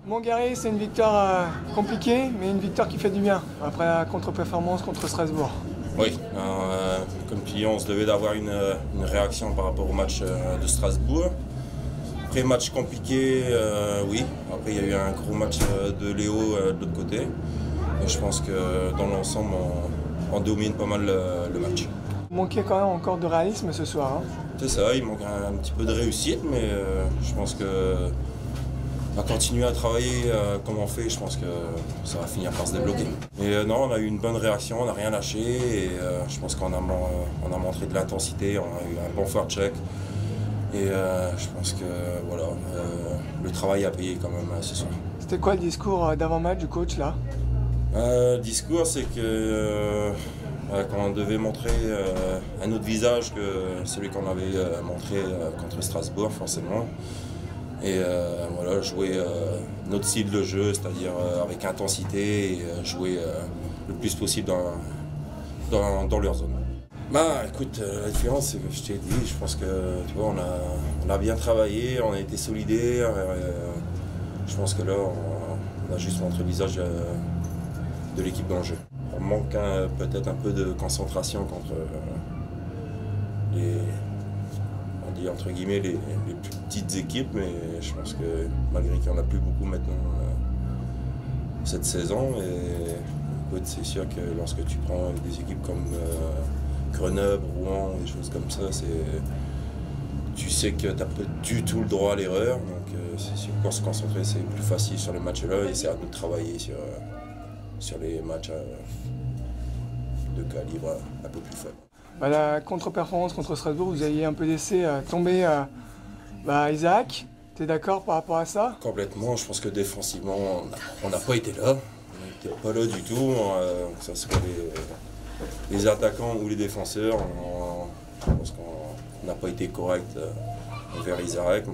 Montgarry, c'est une victoire compliquée, mais une victoire qui fait du bien, après la contre-performance contre Strasbourg. Oui, comme tu dis, on se devait d'avoir une réaction par rapport au match de Strasbourg. Après, match compliqué, oui. Après, il y a eu un gros match de Léo de l'autre côté. Et je pense que dans l'ensemble, on domine pas mal le match. Il manquait quand même encore de réalisme ce soir. C'est ça, il manque un petit peu de réussite, mais je pense que on va continuer à travailler comme on fait, je pense que ça va finir par se débloquer. Et non, on a eu une bonne réaction, on n'a rien lâché et je pense qu'on a montré de l'intensité, on a eu un bon forecheck. Et je pense que voilà, le travail a payé quand même ce soir. C'était quoi le discours d'avant-match du coach là? Le discours, c'est que quand on devait montrer un autre visage que celui qu'on avait montré contre Strasbourg, forcément. Et voilà, jouer notre style de jeu, c'est-à-dire avec intensité et jouer le plus possible dans leur zone. Bah écoute, la différence, c'est que je t'ai dit, je pense que tu vois, on a bien travaillé, on a été solidaires. Je pense que là, on a juste montré le visage de l'équipe dans le jeu. On manque peut-être un peu de concentration contre entre guillemets les plus petites équipes, mais je pense que malgré qu'il n'y en a plus beaucoup maintenant cette saison, et c'est sûr que lorsque tu prends des équipes comme Grenoble, Rouen, des choses comme ça, tu sais que tu n'as pas du tout le droit à l'erreur, donc c'est sûr, pour se concentrer c'est plus facile sur les matchs-là et c'est à nous de travailler sur les matchs de calibre un peu plus faible. La contre-performance contre Strasbourg, vous aviez un peu laissé tomber Isaac. Tu es d'accord par rapport à ça? Complètement, je pense que défensivement, on n'a pas été là. On n'était pas là du tout, que ce soit les attaquants ou les défenseurs. Je pense qu'on n'a pas été correct envers Isaac.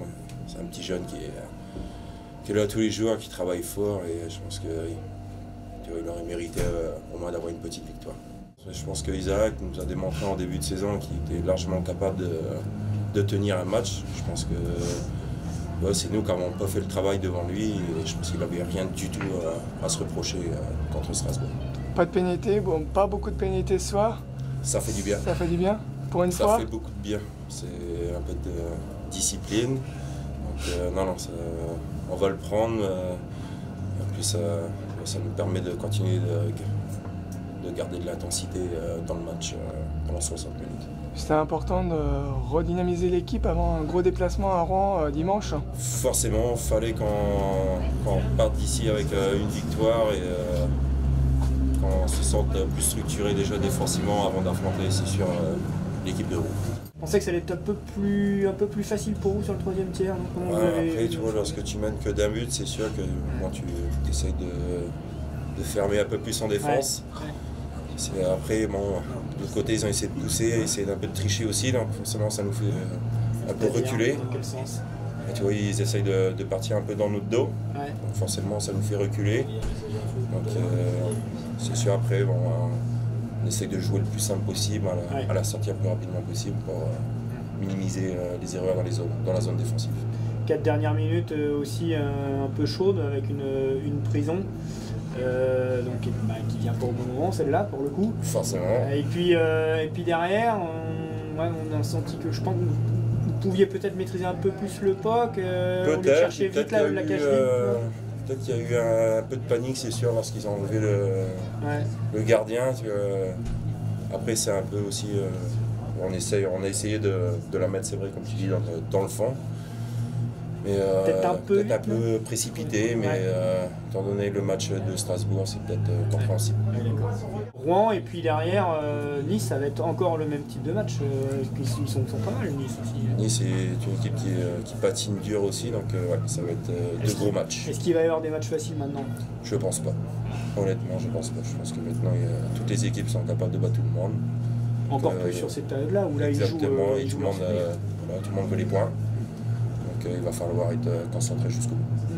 C'est un petit jeune qui est là tous les jours, qui travaille fort et je pense qu'il aurait mérité au moins d'avoir une petite victoire. Je pense qu'Isaac nous a démontré en début de saison qu'il était largement capable de tenir un match. Je pense que c'est nous qui n'avons pas fait le travail devant lui et je pense qu'il n'avait rien du tout à se reprocher contre Strasbourg. Pas de pénalité, bon, pas beaucoup de pénalité ce soir. Ça fait du bien. Ça fait du bien pour une fois. Ça fait beaucoup de bien. C'est un peu de discipline. Donc non, on va le prendre. En plus, ça nous permet de continuer de garder de l'intensité dans le match pendant 60 minutes. C'était important de redynamiser l'équipe avant un gros déplacement à Rouen dimanche. Forcément, il fallait qu'on parte d'ici avec une victoire et qu'on se sente plus structuré déjà défensivement avant d'affronter, c'est sûr, l'équipe de Rouen. Vous pensez que ça allait être un peu plus facile pour vous sur le troisième tiers? Après, tu vois, lorsque tu mènes que d'un but, c'est sûr que moi, tu essayes de fermer un peu plus en défense. Ouais. Après, bon, de l'autre côté, ils ont essayé de pousser, essayé d'un peu de tricher aussi, donc forcément, ça nous fait un peu reculer. Dans quel sens? Et tu vois, ils essayent de partir un peu dans notre dos, ouais. Donc forcément, ça nous fait reculer. Donc, c'est sûr, après, bon, on essaye de jouer le plus simple possible, à la sortie le plus rapidement possible pour minimiser les erreurs dans la zone défensive. 4 dernières minutes aussi un peu chaudes avec une prison. Qui vient pour le bon moment, celle-là, pour le coup. Forcément. Et puis derrière, on a senti que je pense que vous pouviez peut-être maîtriser un peu plus le POC, chercher vite la cache libre. Peut-être qu'il y a eu un peu de panique, c'est sûr, lorsqu'ils ont enlevé le gardien. Après, c'est un peu aussi... on a essayé de la mettre, c'est vrai, comme tu dis, dans le fond. Mais peut-être un peu précipité, mais étant donné le match de Strasbourg, c'est peut-être compréhensible. Rouen et puis derrière, Nice, ça va être encore le même type de match. Ils sont pas mal, Nice aussi. Nice est une équipe qui patine dur aussi, donc ça va être deux gros matchs. Est-ce qu'il va y avoir des matchs faciles maintenant? Je pense pas. Honnêtement, je pense pas. Je pense que maintenant, toutes les équipes sont capables de battre tout le monde. Encore plus sur cette période-là où là ils jouent. Exactement, et tout le monde veut les points. Il va falloir être concentré jusqu'au bout.